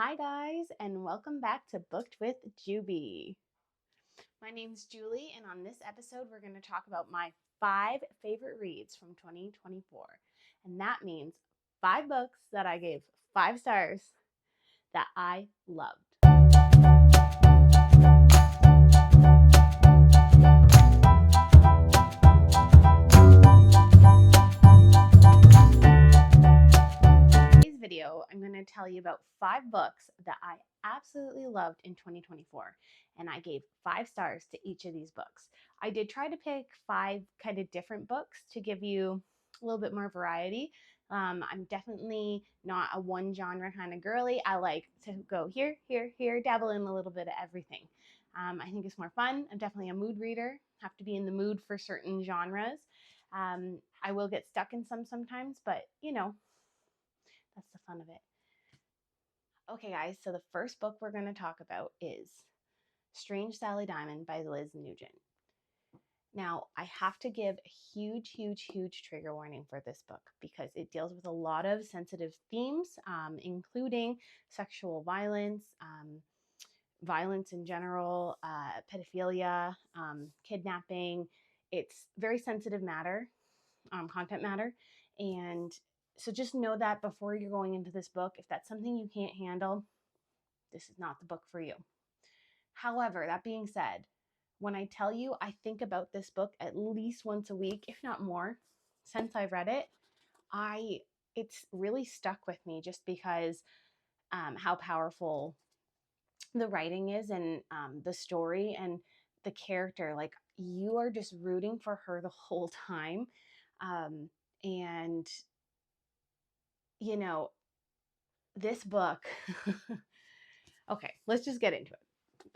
Hi guys, and welcome back to Booked with Juby. My name's Julie, and on this episode we're going to talk about my 5 favorite reads from 2024. And that means 5 books that I gave 5 stars that I loved. Video, I'm going to tell you about 5 books that I absolutely loved in 2024, and I gave 5 stars to each of these books. I did try to pick 5 kind of different books to give you a little bit more variety. I'm definitely not a one genre kind of girly. I like to go here, dabble in a little bit of everything. I think it's more fun. I'm definitely a mood reader, have to be in the mood for certain genres. I will get stuck in some sometimes, but that's the fun of it. Okay, guys, so the first book we're going to talk about is Strange Sally Diamond by Liz Nugent. Now, I have to give a huge trigger warning for this book because it deals with a lot of sensitive themes, including sexual violence, violence in general, pedophilia, kidnapping. It's very sensitive matter, content matter, and so just know that before you're going into this book, if that's something you can't handle, this is not the book for you. However, that being said, when I tell you I think about this book at least once a week, if not more, since I've read it, it's really stuck with me just because how powerful the writing is and the story and the character. Like, you are just rooting for her the whole time. And this book, okay, let's just get into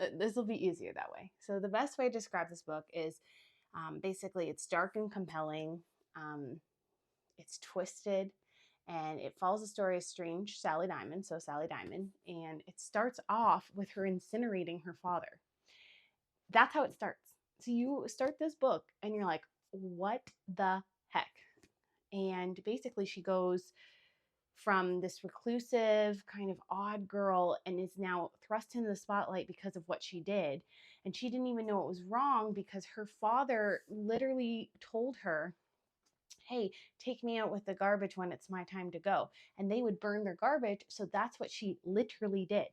it. This will be easier that way. So the best way to describe this book is basically it's dark and compelling. It's twisted, and it follows the story of strange Sally Diamond. So Sally Diamond, and it starts off with her incinerating her father. That's how it starts. So you start this book and you're like, what the heck? And basically she goes from this reclusive, kind of odd girl and is now thrust into the spotlight because of what she did. And she didn't even know it was wrong because her father literally told her, hey, take me out with the garbage when it's my time to go. And they would burn their garbage. So that's what she literally did.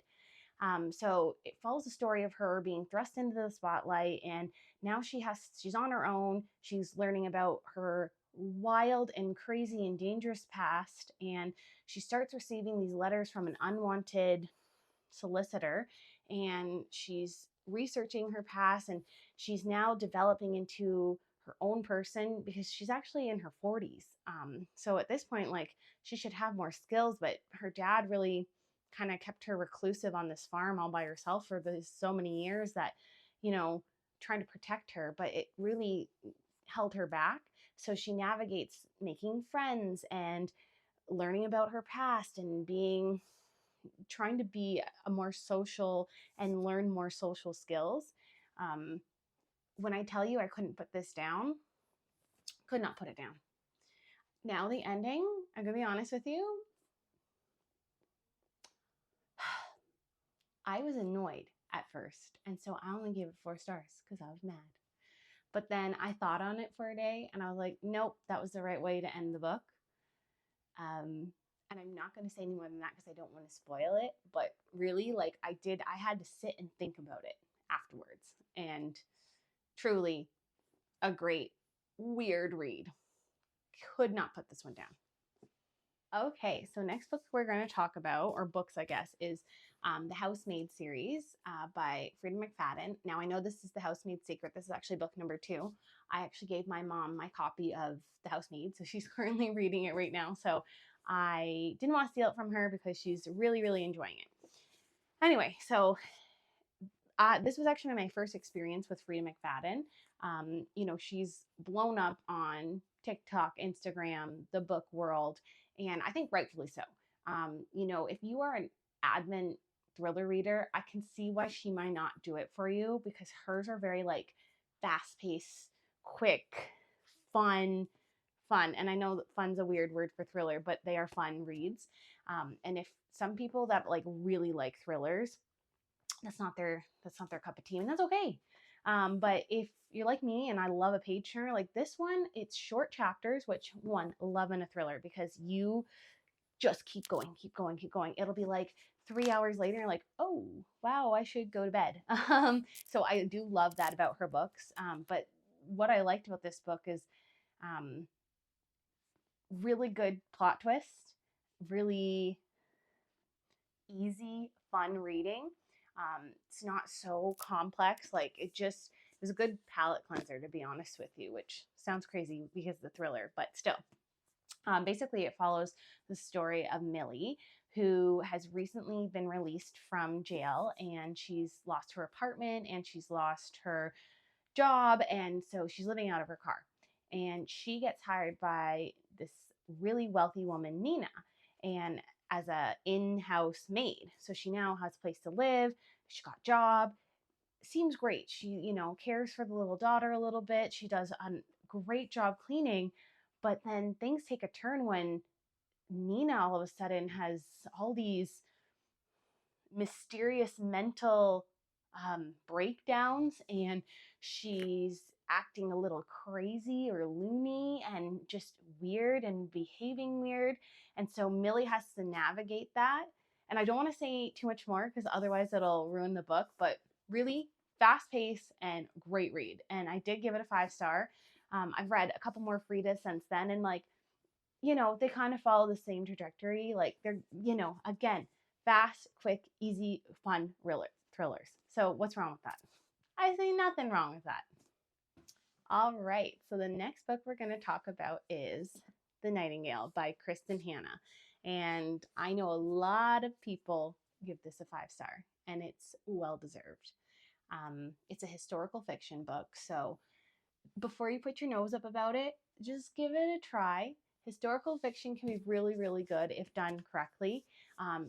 So it follows the story of her being thrust into the spotlight, and now she's on her own. She's learning about her wild and crazy and dangerous past, and she starts receiving these letters from an unwanted solicitor, and she's researching her past, and she's now developing into her own person because she's actually in her 40s. So at this point, like, she should have more skills, but her dad really kind of kept her reclusive on this farm all by herself for so many years that, trying to protect her, but it really held her back. So she navigates making friends and learning about her past and trying to be a more social and learn more social skills. Um, when I tell you I couldn't put this down, could not put it down. Now the ending, I'm gonna be honest with you, I was annoyed at first, and so I only gave it 4 stars because I was mad. But then I thought on it for a day, and I was like, nope, that was the right way to end the book. And I'm not going to say any more than that because I don't want to spoil it. But really, like, I had to sit and think about it afterwards. And truly a great, weird read. Could not put this one down. Okay, so next book we're going to talk about, or books, I guess, is the Housemaid series by Freida McFadden. Now, I know this is The Housemaid's Secret. This is actually book number 2. I actually gave my mom my copy of The Housemaid, so she's currently reading it right now. So I didn't want to steal it from her because she's really enjoying it. Anyway, so this was actually my first experience with Freida McFadden. She's blown up on TikTok, Instagram, the book world, and I think rightfully so. If you are an admin thriller reader, I can see why she might not do it for you because hers are very like fast-paced, quick, fun. And I know that fun's a weird word for thriller, but they are fun reads. And if some people that like really like thrillers, that's not their cup of tea, and that's okay. But if you're like me and I love a page turner like this one, it's short chapters, which one love in a thriller because you just keep going, keep going, keep going. It'll be like 3 hours later, you're like, oh wow, I should go to bed. So I do love that about her books. But what I liked about this book is um, really good plot twist, really easy, fun reading. It's not so complex. Like it was a good palate cleanser, to be honest with you, which sounds crazy because of the thriller, but still. Basically, it follows the story of Millie, who has recently been released from jail, and she's lost her apartment and she's lost her job, and so she's living out of her car. And she gets hired by this really wealthy woman, Nina, and as a in-house maid. So she now has a place to live. She got a job. Seems great. She, cares for the little daughter a little bit. She does a great job cleaning, but then things take a turn when Nina all of a sudden has all these mysterious mental breakdowns, and she's acting a little crazy or loony and just weird and behaving weird. And so Millie has to navigate that. And I don't want to say too much more because otherwise it'll ruin the book, but really fast pace and great read. And I did give it a 5 star. I've read a couple more Fridas since then, and like, they kind of follow the same trajectory. Like they're, again, fast, quick, easy, fun thrillers. So what's wrong with that? I see nothing wrong with that. All right. So the next book we're going to talk about is The Nightingale by Kristin Hannah. And I know a lot of people give this a 5 star, and it's well deserved. It's a historical fiction book. So before you put your nose up about it, just give it a try. Historical fiction can be really, really good if done correctly.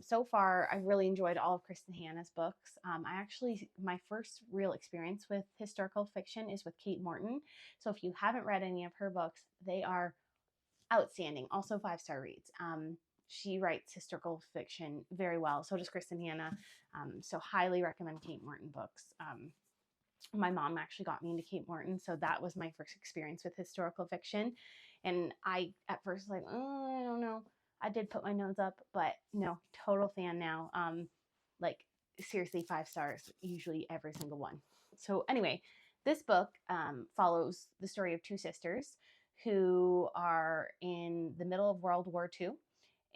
So far, I've really enjoyed all of Kristin Hannah's books. My first real experience with historical fiction is with Kate Morton. So if you haven't read any of her books, they are outstanding. Also 5 star reads. She writes historical fiction very well. So does Kristin Hannah. So highly recommend Kate Morton books. My mom actually got me into Kate Morton, so that was my first experience with historical fiction. And I at first was like, oh, I don't know. I did put my nose up, but no, total fan now. Like seriously, 5 stars, usually every single one. So anyway, this book follows the story of two sisters who are in the middle of World War II,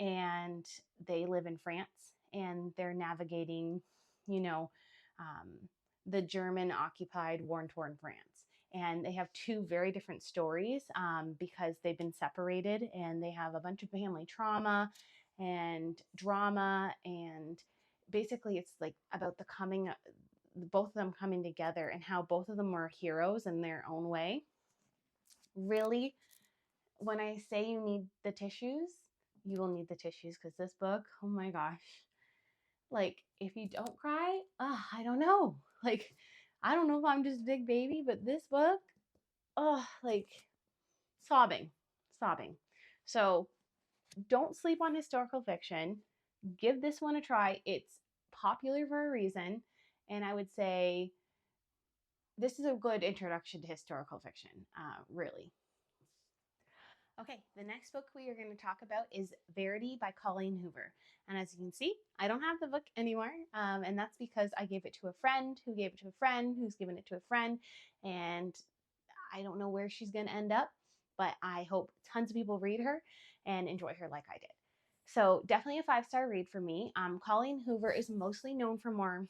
and they live in France, and they're navigating, you know, um, the German occupied war torn France. And they have two very different stories because they've been separated, and they have a bunch of family trauma and drama. And basically, it's like about both of them coming together, and how both of them were heroes in their own way. Really, when I say you need the tissues, you will need the tissues, because this book, oh my gosh, like if you don't cry, I don't know. Like, I don't know if I'm just a big baby, but this book, like sobbing, sobbing. So don't sleep on historical fiction. Give this one a try. It's popular for a reason. And I would say this is a good introduction to historical fiction, really. Okay, the next book we are going to talk about is Verity by Colleen Hoover. And as you can see, I don't have the book anymore. And that's because I gave it to a friend who gave it to a friend who's given it to a friend. And I don't know where she's going to end up, but I hope tons of people read her and enjoy her like I did. So definitely a 5 star read for me. Colleen Hoover is mostly known for more,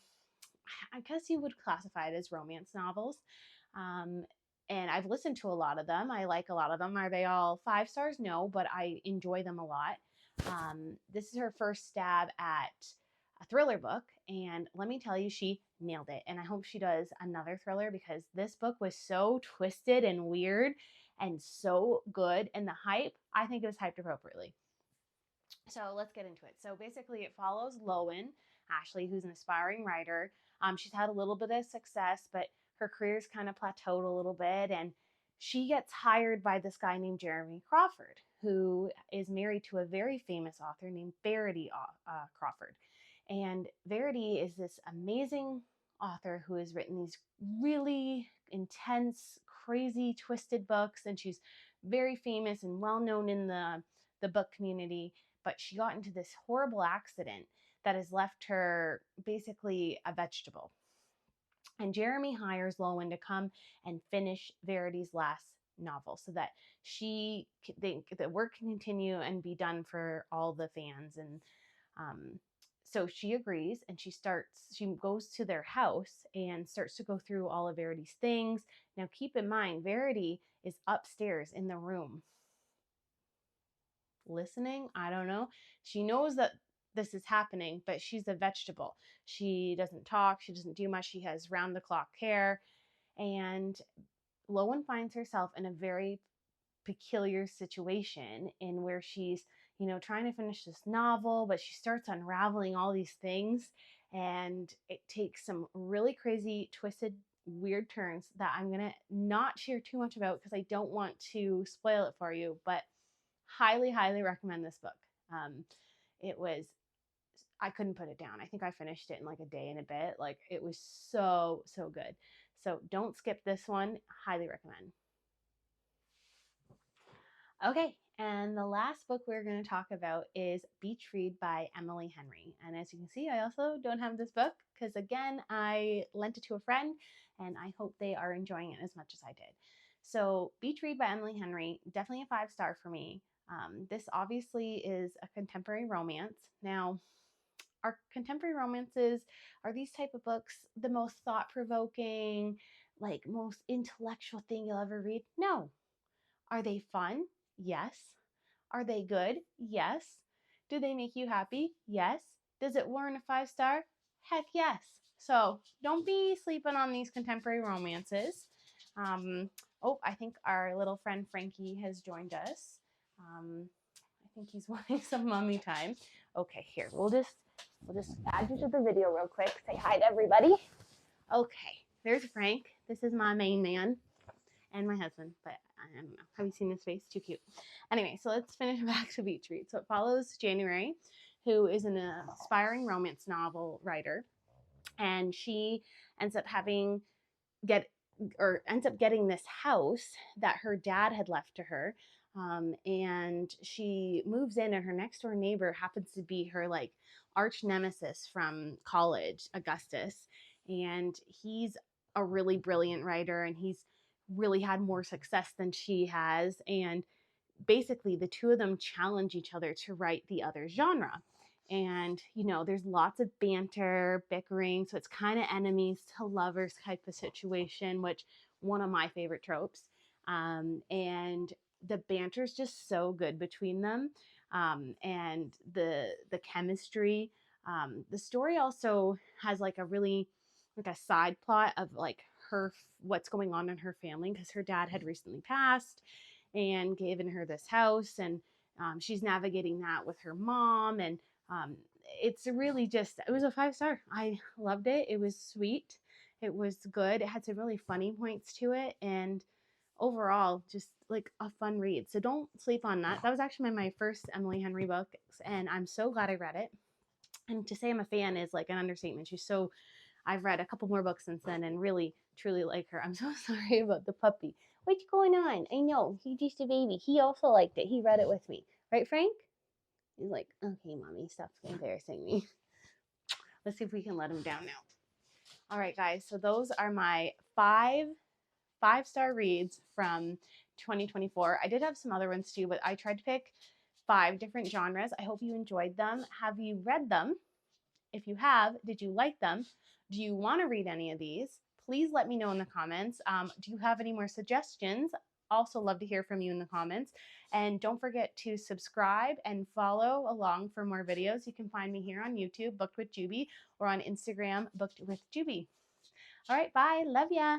I guess you would classify it as romance novels. Um, and I've listened to a lot of them. I like a lot of them. Are they all 5 stars? No, but I enjoy them a lot. This is her first stab at a thriller book, and let me tell you, she nailed it. And I hope she does another thriller, because this book was so twisted and weird and so good. And the hype, I think it was hyped appropriately. So let's get into it. So basically, it follows Lowen Ashley, who's an aspiring writer. She's had a little bit of success, but her career's kind of plateaued a little bit, and she gets hired by this guy named Jeremy Crawford, who is married to a very famous author named Verity Crawford. And Verity is this amazing author who has written these really intense, crazy, twisted books, and she's very famous and well known in the book community. But she got into this horrible accident that has left her basically a vegetable. And Jeremy hires Lowen to come and finish Verity's last novel so that the work can continue and be done for all the fans. And so she agrees, and she goes to their house and starts to go through all of Verity's things. Now keep in mind, Verity is upstairs in the room listening. I don't know. She knows that this is happening, but she's a vegetable. She doesn't talk. She doesn't do much. She has round the clock care. And Lowen finds herself in a very peculiar situation in where she's, trying to finish this novel, but she starts unraveling all these things. And it takes some really crazy, twisted, weird turns that I'm going to not share too much about because I don't want to spoil it for you, but highly, highly recommend this book. I couldn't put it down. I think I finished it in like a day and a bit. Like, it was so, so good. So don't skip this one. Highly recommend. Okay, and the last book we're going to talk about is Beach Read by Emily Henry. And as you can see, I also don't have this book because, again, I lent it to a friend, and I hope they are enjoying it as much as I did. So Beach Read by Emily Henry, definitely a 5-star for me. This obviously is a contemporary romance. Now, are contemporary romances, are these type of books the most thought-provoking, like most intellectual thing you'll ever read? No. Are they fun? Yes. Are they good? Yes. Do they make you happy? Yes. Does it warrant a 5-star? Heck yes. So don't be sleeping on these contemporary romances. I think our little friend Frankie has joined us. I think he's wanting some mommy time. Okay, here, we'll just add you to the video real quick. Say hi to everybody. Okay, there's Frank. This is my main man and my husband, but I don't know. Have you seen his face? Too cute. Anyway, so let's finish back to Beach Read. So it follows January, who is an aspiring romance novel writer, and she ends up getting this house that her dad had left to her. And she moves in, and her next door neighbor happens to be her like arch nemesis from college, Augustus. And he's a really brilliant writer, and he's really had more success than she has. And basically, the two of them challenge each other to write the other genre. And, there's lots of banter, bickering. So it's kind of enemies to lovers type of situation, which one of my favorite tropes. And the banter is just so good between them. And the chemistry. The story also has like a side plot of like what's going on in her family, because her dad had recently passed and given her this house, and she's navigating that with her mom. And it's really it was a 5-star. I loved it. It was sweet. It was good. It had some really funny points to it, and overall just like a fun read. So don't sleep on that. That was actually my first Emily Henry book, and I'm so glad I read it. And to say I'm a fan is like an understatement. I've read a couple more books since then and really, truly like her. I'm so sorry about the puppy. What's going on? I know, he's just a baby. He also liked it. He read it with me. Right, Frank? He's like, okay, mommy, stop embarrassing me. Let's see if we can let him down now. All right, guys. So those are my 5-star reads from 2024. I did have some other ones too, but I tried to pick 5 different genres. I hope you enjoyed them. Have you read them? If you have, did you like them? Do you want to read any of these? Please let me know in the comments. Do you have any more suggestions? Also love to hear from you in the comments. And don't forget to subscribe and follow along for more videos. You can find me here on YouTube, Booked with Juby, or on Instagram, Booked with Juby. All right, bye. Love ya.